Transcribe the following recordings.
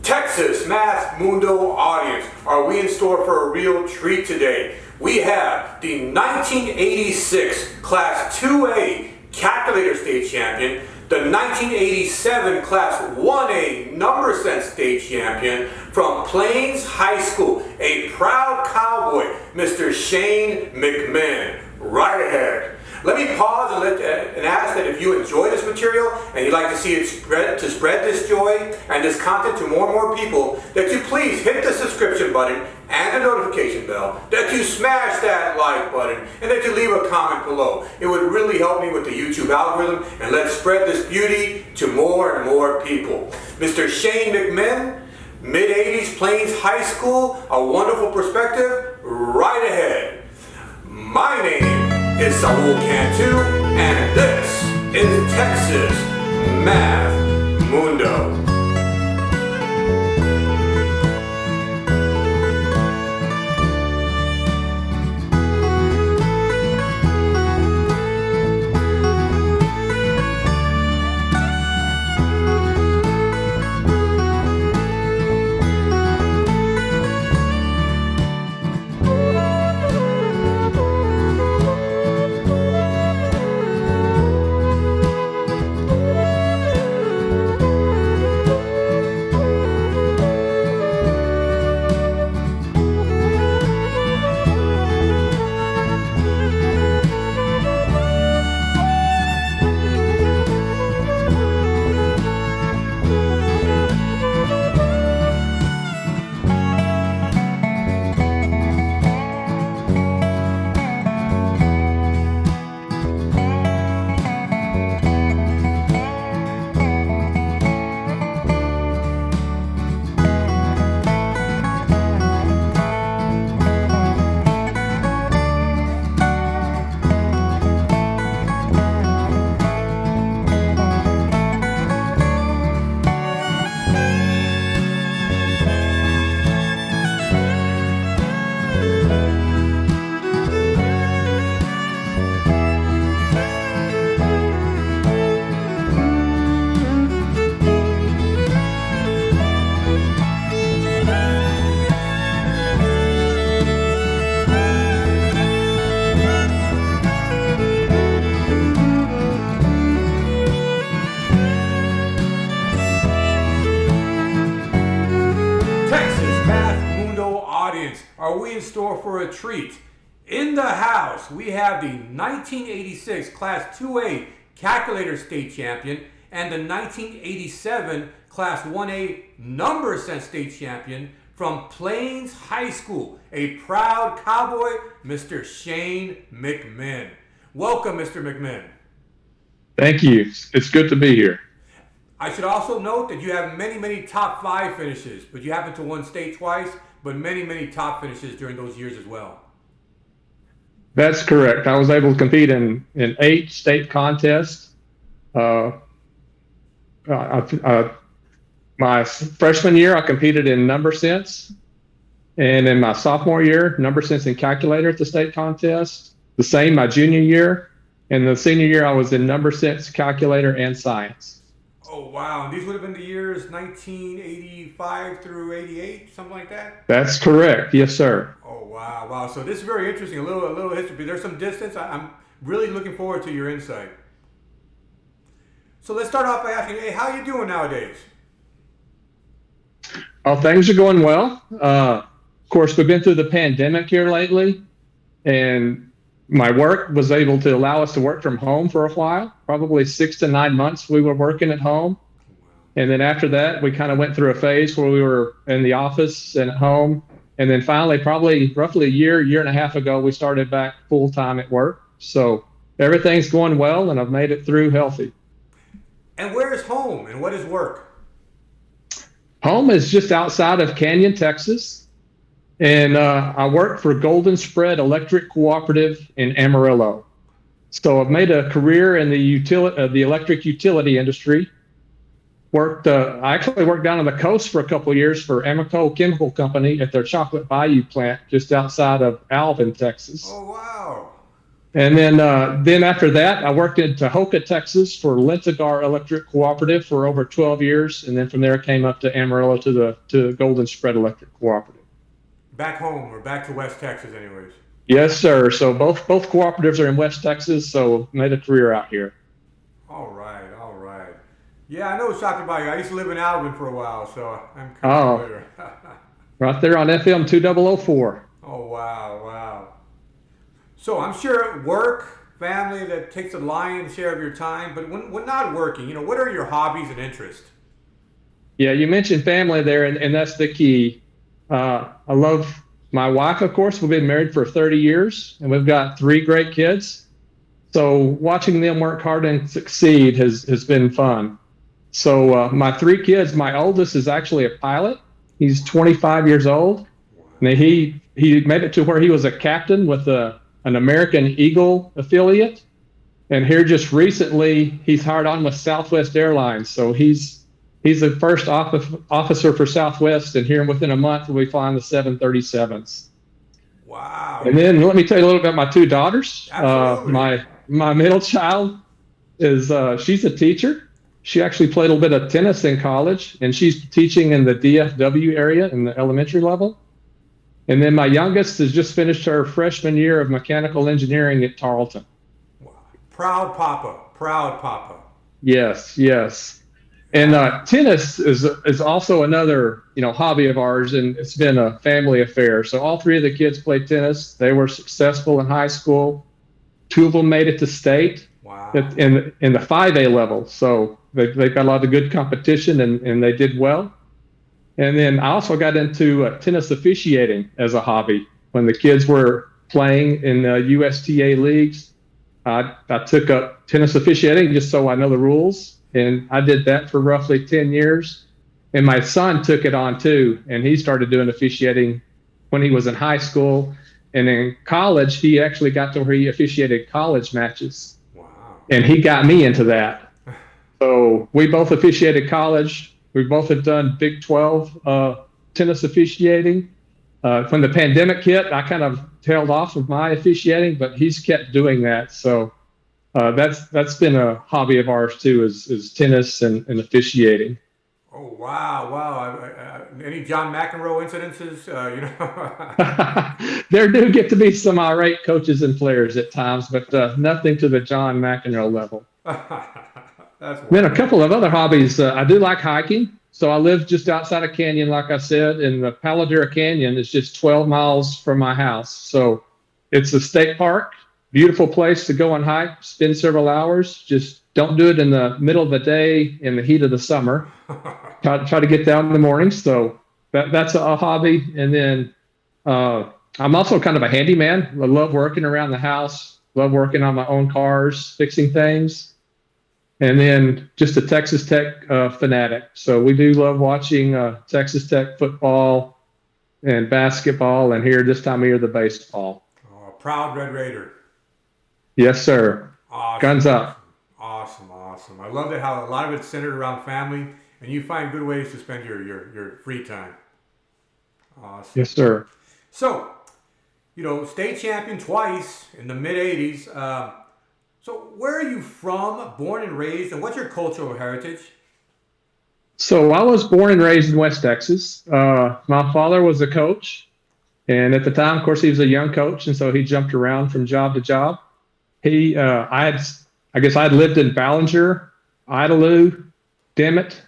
Texas Math Mundo audience, are we in store for a real treat today? We have the 1986 Class 2A Calculator State Champion, the 1987 Class 1A Number Sense State Champion from Plains High School, a proud cowboy, Mr. Shane McMinn. Right ahead. Let me pause and ask that if you enjoy this material and you'd like to see it spread this joy and this content to more and more people, that you please hit the subscription button and the notification bell, that you smash that like button, and that you leave a comment below. It would really help me with the YouTube algorithm, and let's spread this beauty to more and more people. Mr. Shane McMinn, mid-80s Plains High School, a wonderful perspective, right ahead. My name is Saul Cantu, and this is Texas Math Mundo. Are we in store for a treat? In the house, we have the 1986 Class 2A Calculator State Champion and the 1987 Class 1A Number Sense State Champion from Plains High School, a proud cowboy, Mr. Shane McMinn. Welcome, Mr. McMinn. Thank you. It's good to be here. I should also note that you have many top 5 finishes, but you happen to win state twice, but many top finishes during those years as well. That's correct. I was able to compete in 8 state contests. My freshman year, I competed in number sense. And in my sophomore year, number sense and calculator at the state contest. The same my junior year. And the senior year, I was in number sense, calculator, and science. Oh, wow. And these would have been the years 1985 through 88, something like that? That's correct. Yes, sir. Oh, wow. So this is very interesting. A little history. There's some distance. I'm really looking forward to your insight. So let's start off by asking, hey, how are you doing nowadays? Oh, things are going well. Of course, we've been through the pandemic here lately, and my work was able to allow us to work from home for a while. Probably 6 to 9 months we were working at home. And then after that, we kind of went through a phase where we were in the office and at home. And then finally, probably roughly a year and a half ago, we started back full time at work. So everything's going well, and I've made it through healthy. And where is home and what is work? Home is just outside of Canyon, Texas. And I work for Golden Spread Electric Cooperative in Amarillo. So I've made a career in the electric utility industry. I actually worked down on the coast for a couple of years for Amoco Chemical Company at their Chocolate Bayou plant just outside of Alvin, Texas. Oh, wow. And then after that, I worked in Tahoka, Texas for Lentigar Electric Cooperative for over 12 years. And then from there, I came up to Amarillo to Golden Spread Electric Cooperative. Back home or back to West Texas, anyways. Yes, sir. So both cooperatives are in West Texas. So made a career out here. All right, all right. Yeah, I know something about you. I used to live in Alvin for a while, so I'm kind of Oh, familiar. right there on FM 2004. Oh, wow, wow. So I'm sure work, family, that takes a lion's share of your time. But when not working, what are your hobbies and interests? Yeah, you mentioned family there, and that's the key. I love my wife, of course. We've been married for 30 years, and we've got three great kids. So watching them work hard and succeed has been fun. So my three kids, my oldest is actually a pilot. He's 25 years old. And he made it to where he was a captain with an American Eagle affiliate. And here just recently, he's hired on with Southwest Airlines. So he's the first officer for Southwest, and here within a month we'll be flying the 737s. Wow. And then let me tell you a little bit about my two daughters. Absolutely. My middle child is she's a teacher. She actually played a little bit of tennis in college, and she's teaching in the DFW area in the elementary level. And then my youngest has just finished her freshman year of mechanical engineering at Tarleton. Wow. Proud Papa. Proud Papa. Yes, yes. And tennis is also another hobby of ours, and it's been a family affair. So all three of the kids played tennis. They were successful in high school. Two of them made it to state Wow. in the 5A level. So they got a lot of good competition, and they did well. And then I also got into tennis officiating as a hobby. When the kids were playing in USTA leagues, I took up tennis officiating just so I know the rules. And I did that for roughly 10 years. And my son took it on too. And he started doing officiating when he was in high school. And in college, he actually got to where he officiated college matches. Wow. And he got me into that. So we both officiated college. We both have done Big 12 tennis officiating. When the pandemic hit, I kind of tailed off of my officiating, but he's kept doing that. So that's been a hobby of ours too, is tennis and officiating. Oh, wow, wow. Any John McEnroe incidences? There do get to be some irate coaches and players at times, but nothing to the John McEnroe level. That's Then a wonderful. couple of other hobbies. I do like hiking. So I live just outside of Canyon, like I said, and the Paladera Canyon is just 12 miles from my house. So it's a state park, beautiful place to go and hike, spend several hours. Just don't do it in the middle of the day in the heat of the summer. Try to get down in the morning. So that's a hobby. And then I'm also kind of a handyman. I love working around the house, love working on my own cars, fixing things. And then just a Texas Tech fanatic. So we do love watching Texas Tech football and basketball, and here this time of year, the baseball. Oh, proud Red Raider. Yes, sir. Awesome. Guns up. Awesome, awesome. I love that how a lot of it's centered around family, and you find good ways to spend your free time. Awesome. Yes, sir. So, state champion twice in the mid 80s. So where are you from, born and raised, and what's your cultural heritage? So I was born and raised in West Texas. My father was a coach, and at the time, of course, he was a young coach, and so he jumped around from job to job. I guess I'd lived in Ballinger, Idalou, Dimmitt.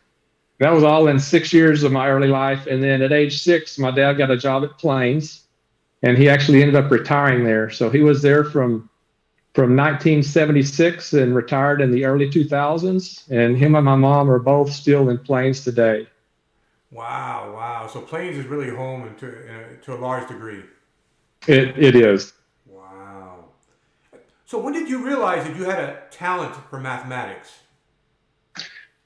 That was all in 6 years of my early life. And then at age 6, my dad got a job at Plains, and he actually ended up retiring there. So he was there from 1976 and retired in the early 2000s. And him and my mom are both still in Plains today. Wow, wow. So Plains is really home to a large degree. It is. Wow. So when did you realize that you had a talent for mathematics?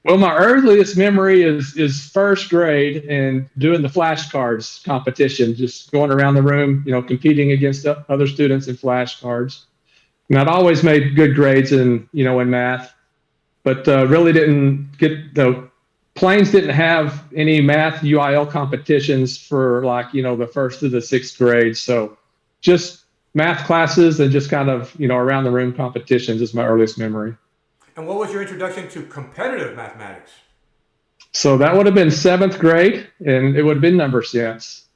Well, my earliest memory is first grade and doing the flashcards competition, just going around the room, competing against other students in flashcards. And I'd always made good grades in math, but really didn't get Plains didn't have any math UIL competitions for the first to the sixth grade. So just math classes and just kind of, around the room competitions is my earliest memory. And what was your introduction to competitive mathematics? So that would have been seventh grade, and it would have been number sense.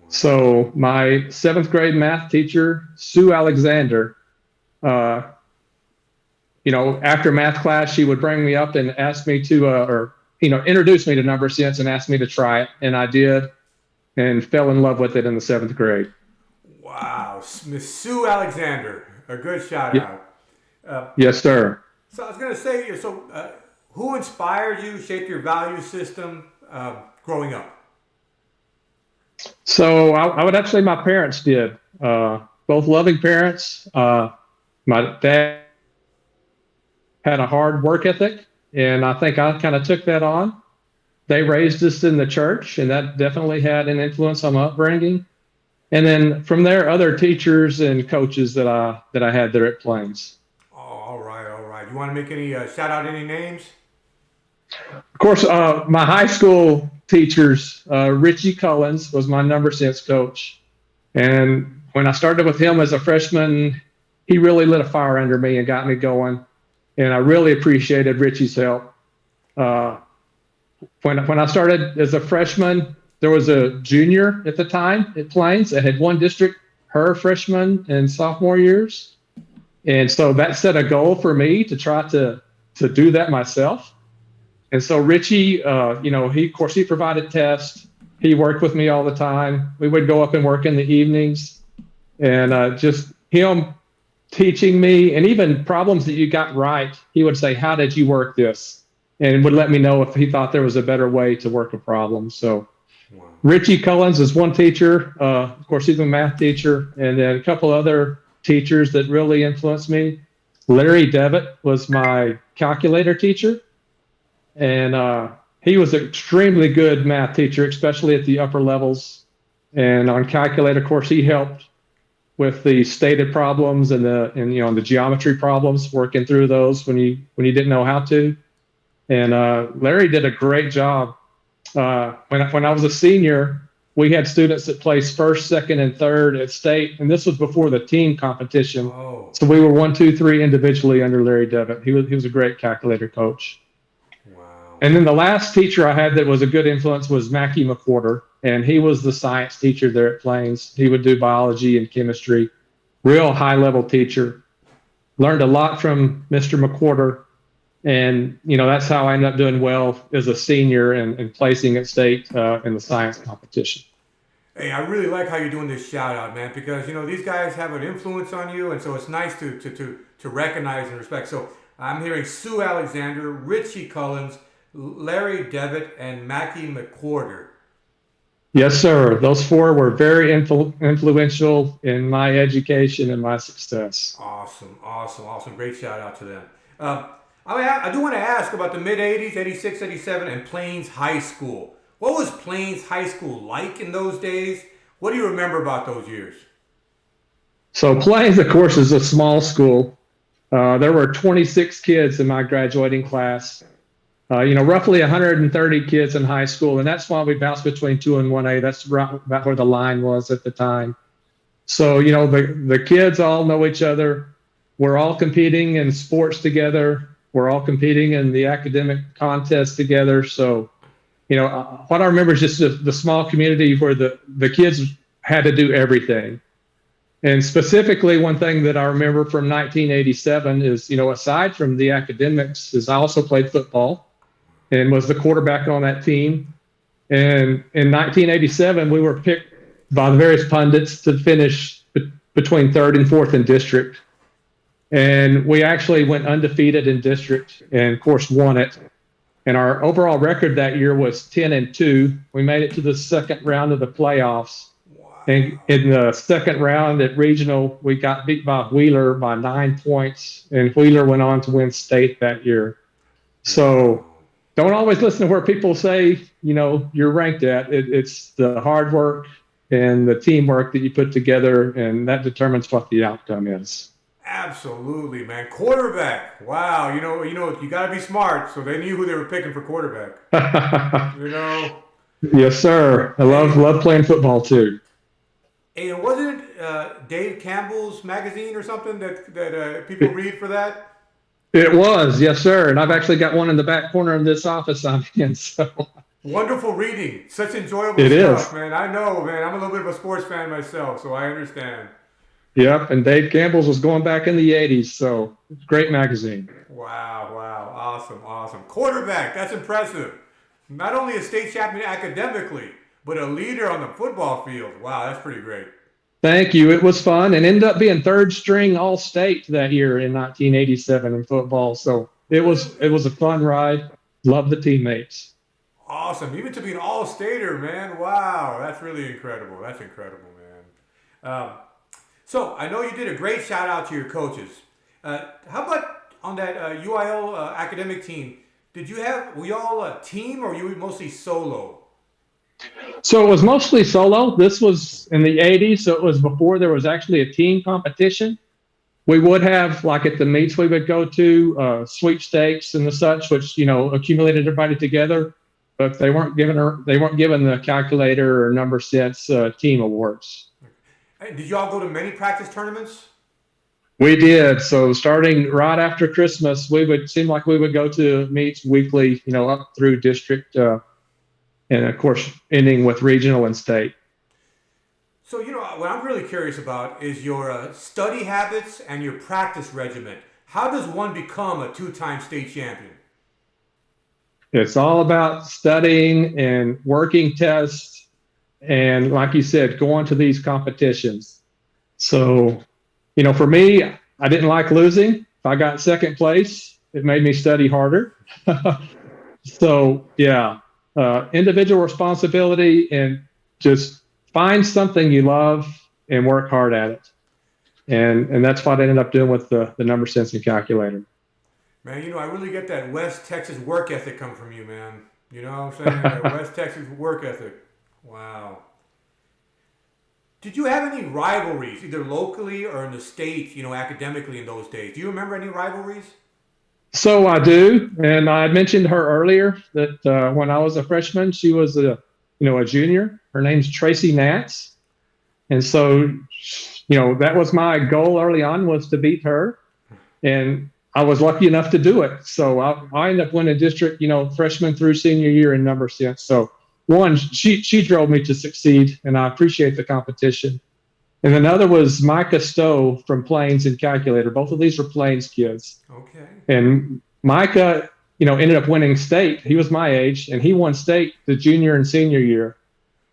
So my seventh grade math teacher, Sue Alexander, uh, after math class, she would bring me up and ask me to, introduce me to number sense and ask me to try it. And I did and fell in love with it in the seventh grade. Wow, Miss Sue Alexander, a good shout out. Yes, sir. So I was going to say, who inspired you, shaped your value system growing up? So I would actually, my parents did, both loving parents. My dad had a hard work ethic, and I think I kind of took that on. They raised us in the church, and that definitely had an influence on my upbringing. And then from there, other teachers and coaches that I had there at Plains. Oh, all right, all right. You want to make any shout out any names? Of course, my high school teachers, Richie Cullens was my number sense coach. And when I started with him as a freshman, he really lit a fire under me and got me going. And I really appreciated Richie's help. When I started as a freshman, there was a junior at the time at Plains that had won district her freshman and sophomore years. And so that set a goal for me to try to do that myself. And so Richie, he provided tests. He worked with me all the time. We would go up and work in the evenings, and just him teaching me, and even problems that you got right, he would say, "How did you work this?" And would let me know if he thought there was a better way to work a problem. So wow. Richie Cullens is one teacher. Of course, he's a math teacher, and then a couple other teachers that really influenced me. Larry Devitt was my calculator teacher. And he was an extremely good math teacher, especially at the upper levels. And on calculator, of course, he helped with the stated problems and the geometry problems, working through those when you didn't know how to. And Larry did a great job. When I was a senior, we had students that placed first, second, and third at state, and this was before the team competition. Oh. So we were 1, 2, 3 individually under Larry Devitt. He was a great calculator coach. And then the last teacher I had that was a good influence was Mackie McWhorter, and he was the science teacher there at Plains. He would do biology and chemistry, real high-level teacher. Learned a lot from Mr. McWhorter, and that's how I ended up doing well as a senior and placing at state in the science competition. Hey, I really like how you're doing this shout out, man, because these guys have an influence on you, and so it's nice to recognize and respect. So I'm hearing Sue Alexander, Richie Cullens, Larry Devitt, and Mackie McWhorter. Yes, sir. Those four were very influential in my education and my success. Awesome. Great shout out to them. I do want to ask about the mid-'80s, 86, 87, and Plains High School. What was Plains High School like in those days? What do you remember about those years? So Plains, of course, is a small school. There were 26 kids in my graduating class. Roughly 130 kids in high school, and that's why we bounced between 2 and 1A. That's about where the line was at the time. So, the kids all know each other. We're all competing in sports together. We're all competing in the academic contests together. So, what I remember is just the small community where the kids had to do everything. And specifically, one thing that I remember from 1987 is, aside from the academics, is I also played football and was the quarterback on that team. And in 1987, we were picked by the various pundits to finish between third and fourth in district. And we actually went undefeated in district and, of course, won it. And our overall record that year was 10-2. We made it to the second round of the playoffs. Wow. And in the second round at regional, we got beat by Wheeler by 9 points. And Wheeler went on to win state that year. So don't always listen to where people say, you're ranked at. It's the hard work and the teamwork that you put together, and that determines what the outcome is. Absolutely, man. Quarterback. Wow. You got to be smart. So they knew who they were picking for quarterback. Yes, sir. I love playing football too. And wasn't it Dave Campbell's magazine or something that people read for that? It was, yes, sir. And I've actually got one in the back corner of this office I'm in. So Wonderful reading. Such enjoyable it stuff, is. man. I know, man. I'm a little bit of a sports fan myself, so I understand. Yep. And Dave Campbell's was going back in the 80s. So great magazine. Wow, wow. Awesome, awesome. Quarterback, that's impressive. Not only a state champion academically, but a leader on the football field. Wow, that's pretty great. Thank you. It was fun and ended up being third string all state that year in 1987 in football. So Really? it was a fun ride. Love the teammates. Awesome. Even to be an all-stater, man. Wow, that's really incredible. That's incredible, man. So I know you did a great shout out to your coaches. How about on that UIL academic team? Were you all a team or were you mostly solo? So it was mostly solo. This was in the 80s. So it was before there was actually a team competition. We would have, like at the meets we would go to, sweepstakes and the such, which, accumulated everybody together. But they weren't given the calculator or number sense team awards. Hey, did you all go to many practice tournaments? We did. So starting right after Christmas, seem like we would go to meets weekly, up through district, and of course ending with regional and state. So, what I'm really curious about is your study habits and your practice regimen. How does one become a two-time state champion? It's all about studying and working tests, and like you said, going to these competitions. So, for me, I didn't like losing. If I got second place, it made me study harder. So, yeah, individual responsibility and just find something you love and work hard at it. And that's what I ended up doing with the number sensing calculator. Man, I really get that West Texas work ethic come from you, man. You know what I'm saying? That West Texas work ethic. Wow. Did you have any rivalries, either locally or in the state, academically in those days? Do you remember any rivalries? So I do, and I mentioned her earlier that when I was a freshman, she was a junior. Her name's Tracy Nats, and so that was my goal early on, was to beat her, and I was lucky enough to do it. So I ended up winning district, freshman through senior year in number sense. So one, she drove me to succeed, and I appreciate the competition. And another was Micah Stowe from Plains and Calculator. Both of these were Plains kids. Okay. And Micah, ended up winning state. He was my age, and he won state the junior and senior year.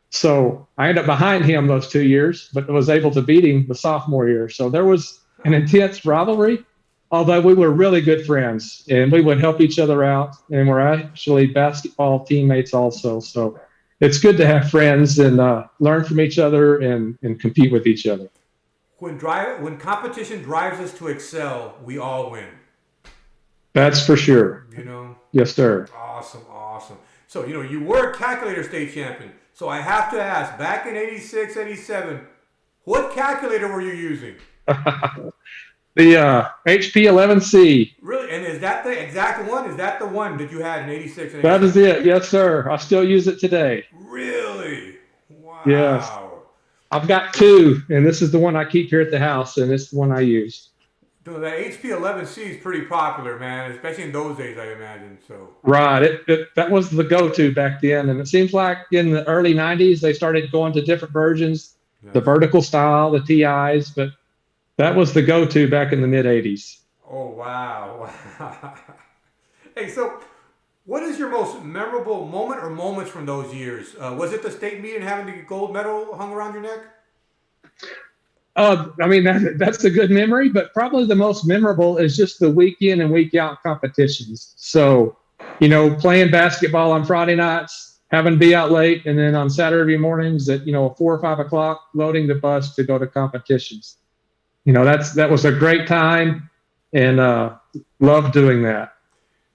So I ended up behind him those 2 years, but was able to beat him the sophomore year. So there was an intense rivalry, although we were really good friends, and we would help each other out, and we're actually basketball teammates also. So it's good to have friends and learn from each other and compete with each other. When competition drives us to excel, we all win. That's for sure. Yes, sir. Awesome, awesome. So, you were a calculator state champion. So I have to ask, back in 86, 87, what calculator were you using? The HP11C. Really? And is that the exact one? Is that the one that you had in 86 and 87? That is it. Yes, sir. I still use it today. Really? Wow. Yes. I've got two, and this is the one I keep here at the house, and it's the one I use. The HP11C is pretty popular, man, especially in those days, I imagine. So. Right. That was the go-to back then, and it seems like in the early 90s, they started going to different versions, the vertical style, the TIs, but that was the go-to back in the mid-'80s. Oh, wow. Hey, so what is your most memorable moment or moments from those years? Was it the state meet and having the gold medal hung around your neck? That's a good memory, but probably the most memorable is just the week in and week out competitions. So, playing basketball on Friday nights, having to be out late, and then on Saturday mornings at, 4 or 5 o'clock, loading the bus to go to competitions. That was a great time, and loved doing that.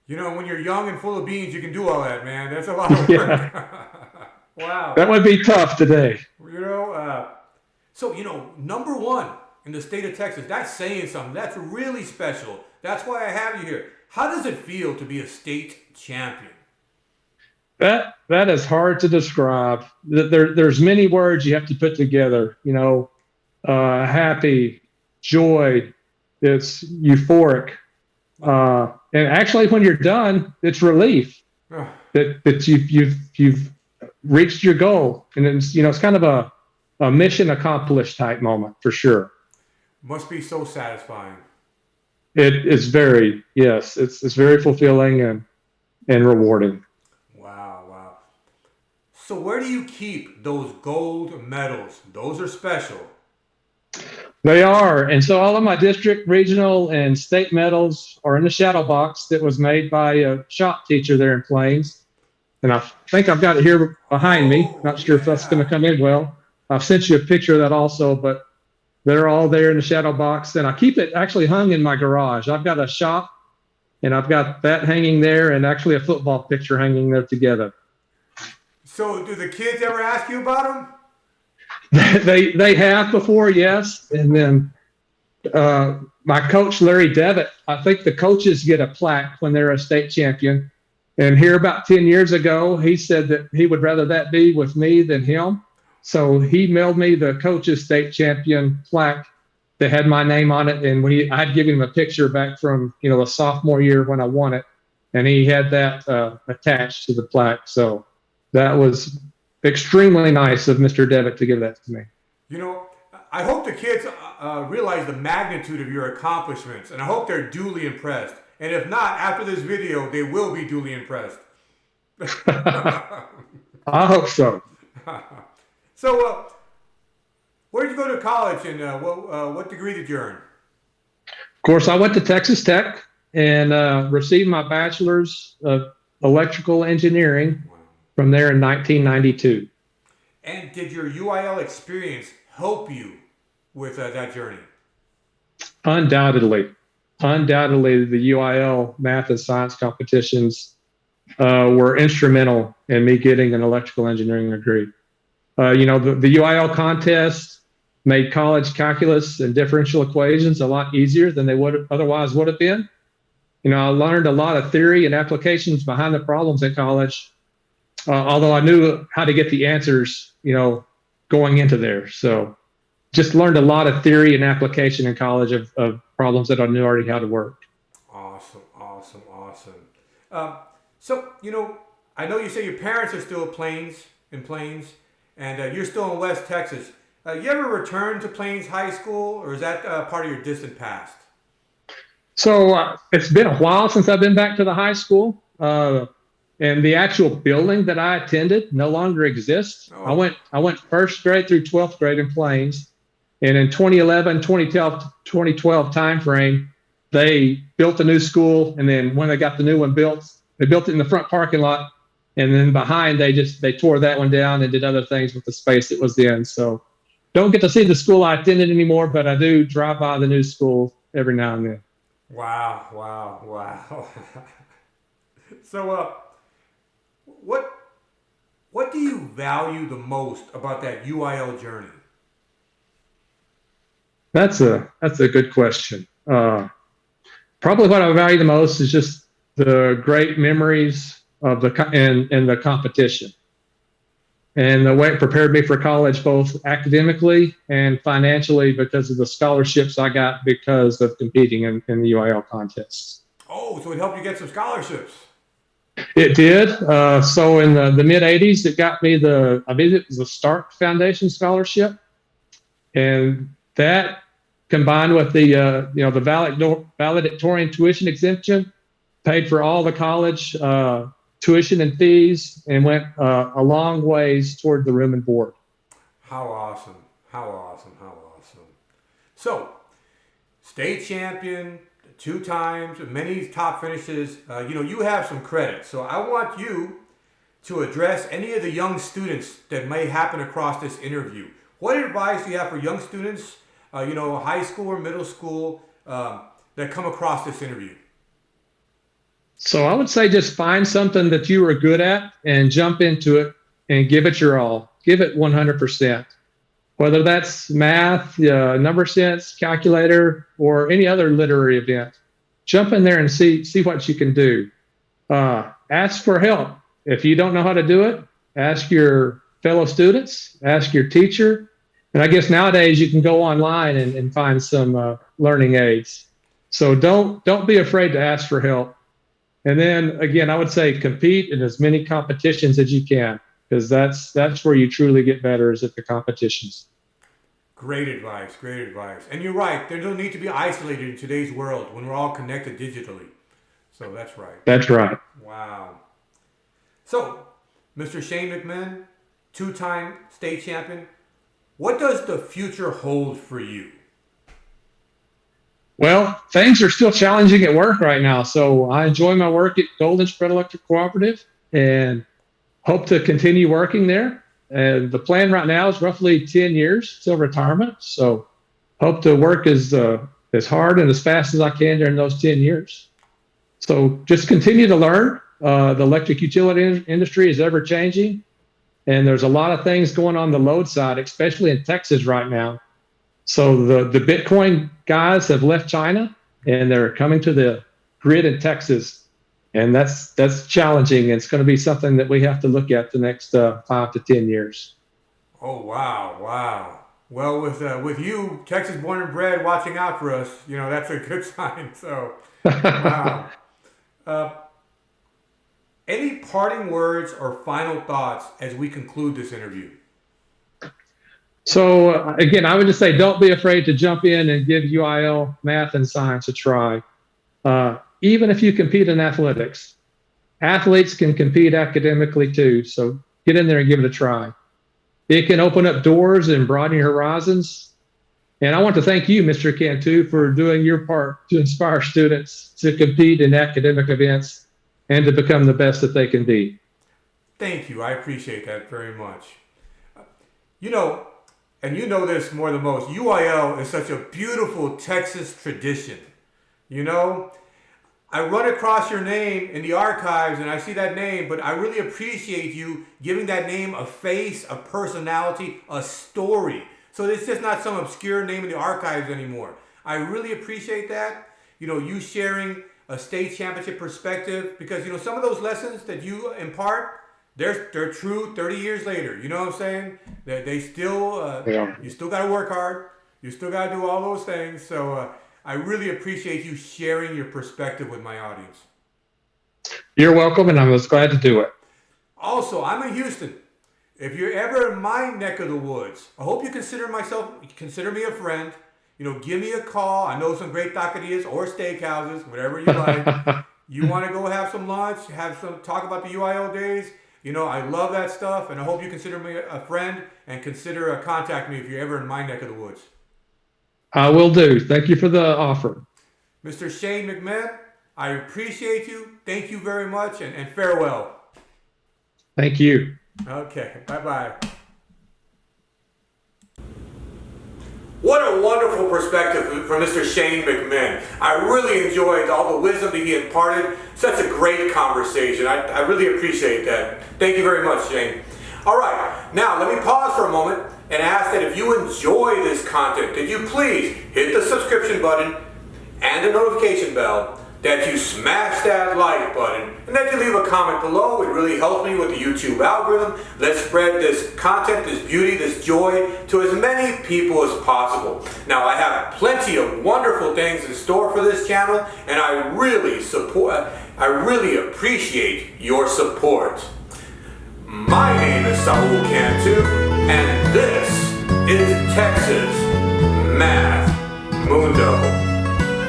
When you're young and full of beans, you can do all that, man. That's a lot of work. Yeah. Wow. That would be tough today. So, number one in the state of Texas, that's saying something. That's really special. That's why I have you here. How does it feel to be a state champion? That is hard to describe. There's many words you have to put together. happy, joy. It's euphoric. And actually, when you're done, it's relief that you've reached your goal, and it's kind of a mission accomplished type moment for sure. Must be so satisfying. It is very, yes, it's very fulfilling and rewarding. Wow, wow. So where do you keep those gold medals? Those are special. They are, and so all of my district, regional, and state medals are in the shadow box that was made by a shop teacher there in Plains. And I think I've got it here behind me. Oh, Not sure if that's going yeah. to come in well. I've sent you a picture of that also, but they're all there in the shadow box. And I keep it actually hung in my garage. I've got a shop, and I've got that hanging there, and actually a football picture hanging there together. So do the kids ever ask you about them? They have before, yes. And then my coach, Larry Devitt, I think the coaches get a plaque when they're a state champion. And here about 10 years ago, he said that he would rather that be with me than him. So he mailed me the coach's state champion plaque that had my name on it. And I'd given him a picture back from, the sophomore year when I won it. And he had that attached to the plaque. So that was extremely nice of Mr. Devitt to give that to me. I hope the kids realize the magnitude of your accomplishments, and I hope they're duly impressed. And if not, after this video, they will be duly impressed. I hope so. So, where did you go to college, and what degree did you earn? Of course, I went to Texas Tech and received my bachelor's of electrical engineering from there in 1992. And did your UIL experience help you with that journey? Undoubtedly, the UIL math and science competitions were instrumental in me getting an electrical engineering degree. The UIL contest made college calculus and differential equations a lot easier than they otherwise would have been. I learned a lot of theory and applications behind the problems in college, although I knew how to get the answers, going into there. So just learned a lot of theory and application in college of problems that I knew already how to work. Awesome. So, I know you say your parents are still in Plains, and you're still in West Texas. You ever return to Plains High School, or is that part of your distant past? So it's been a while since I've been back to the high school. And the actual building that I attended no longer exists. Oh. I went first grade through 12th grade in Plains. And in 2012 timeframe, they built a new school. And then when they got the new one built, they built it in the front parking lot. And then behind, they tore that one down and did other things with the space it was in. So don't get to see the school I attended anymore, but I do drive by the new school every now and then. Wow. So, what do you value the most about that UIL journey? That's a good question. Probably what I value the most is just the great memories of the competition, and the way it prepared me for college, both academically and financially, because of the scholarships I got because of competing in the UIL contests. Oh, so it helped you get some scholarships. It did. So in the mid '80s, it got me I believe it was the Stark Foundation scholarship, and that combined with the valedictorian tuition exemption paid for all the college tuition and fees, and went a long ways toward the room and board. How awesome. So, state champion 2 times, many top finishes. You have some credit. So I want you to address any of the young students that may happen across this interview. What advice do you have for young students, high school or middle school, that come across this interview? So I would say just find something that you are good at and jump into it and give it your all. Give it 100%. Whether that's math, number sense, calculator, or any other literary event. Jump in there and see what you can do. Ask for help. If you don't know how to do it, ask your fellow students, ask your teacher, And I guess nowadays you can go online and find some learning aids. So don't be afraid to ask for help. And then again, I would say compete in as many competitions as you can, because that's where you truly get better, is at the competitions. Great advice, great advice. And you're right, there don't need to be isolated in today's world when we're all connected digitally. So that's right. That's right. Wow. So, Mr. Shane McMinn, two-time state champion, what does the future hold for you? Well, things are still challenging at work right now. So I enjoy my work at Golden Spread Electric Cooperative and hope to continue working there. And the plan right now is roughly 10 years till retirement. So hope to work as hard and as fast as I can during those 10 years. So just continue to learn. The electric utility industry is ever changing. And there's a lot of things going on the load side, especially in Texas right now. So the Bitcoin guys have left China and they're coming to the grid in Texas. And that's challenging. It's going to be something that we have to look at the next 5 to 10 years. Oh, wow, wow. Well, with you, Texas born and bred, watching out for us, that's a good sign. So, wow. Any parting words or final thoughts as we conclude this interview? So again, I would just say, don't be afraid to jump in and give UIL math and science a try. Even if you compete in athletics, athletes can compete academically too. So get in there and give it a try. It can open up doors and broaden your horizons. And I want to thank you, Mr. Cantu, for doing your part to inspire students to compete in academic events and to become the best that they can be. Thank you. I appreciate that very much. And you know this more than most, UIL is such a beautiful Texas tradition. I run across your name in the archives and I see that name, but I really appreciate you giving that name a face, a personality, a story. So it's just not some obscure name in the archives anymore. I really appreciate that. You sharing a state championship perspective, because some of those lessons that you impart, they're true 30 years later. You know what I'm saying? They still, you still got to work hard. You still got to do all those things. So I really appreciate you sharing your perspective with my audience. You're welcome, and I was glad to do it. Also, I'm in Houston. If you're ever in my neck of the woods, I hope you consider me a friend. Give me a call. I know some great taquerias or steakhouses, whatever you like. You want to go have some lunch, talk about the UIL days. I love that stuff, and I hope you consider me a friend and consider contact me if you're ever in my neck of the woods. I will do. Thank you for the offer. Mr. Shane McMinn, I appreciate you. Thank you very much, and farewell. Thank you. Okay, bye-bye. What a wonderful perspective from Mr. Shane McMinn. I really enjoyed all the wisdom that he imparted. Such a great conversation. I really appreciate that. Thank you very much, Shane. All right, now let me pause for a moment and ask that if you enjoy this content, that you please hit the subscription button and the notification bell, that you smash that like button, and that you leave a comment below. It really helps me with the YouTube algorithm. Let's spread this content, this beauty, this joy to as many people as possible. Now, I have plenty of wonderful things in store for this channel, and I really appreciate your support. My name is Saul Cantu, and this is Texas Math Mundo.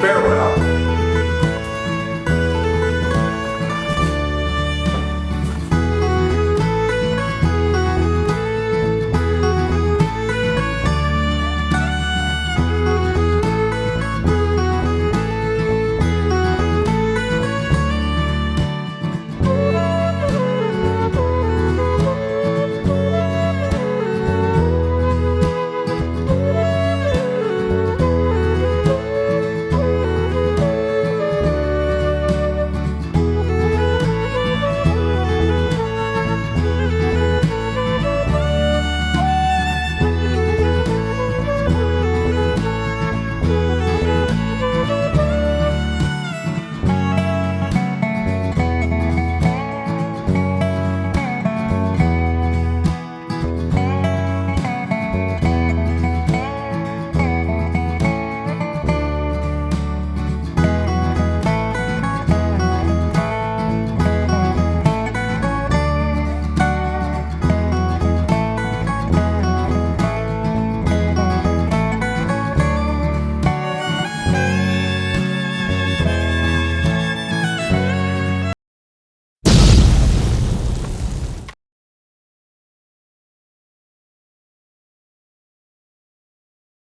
Farewell.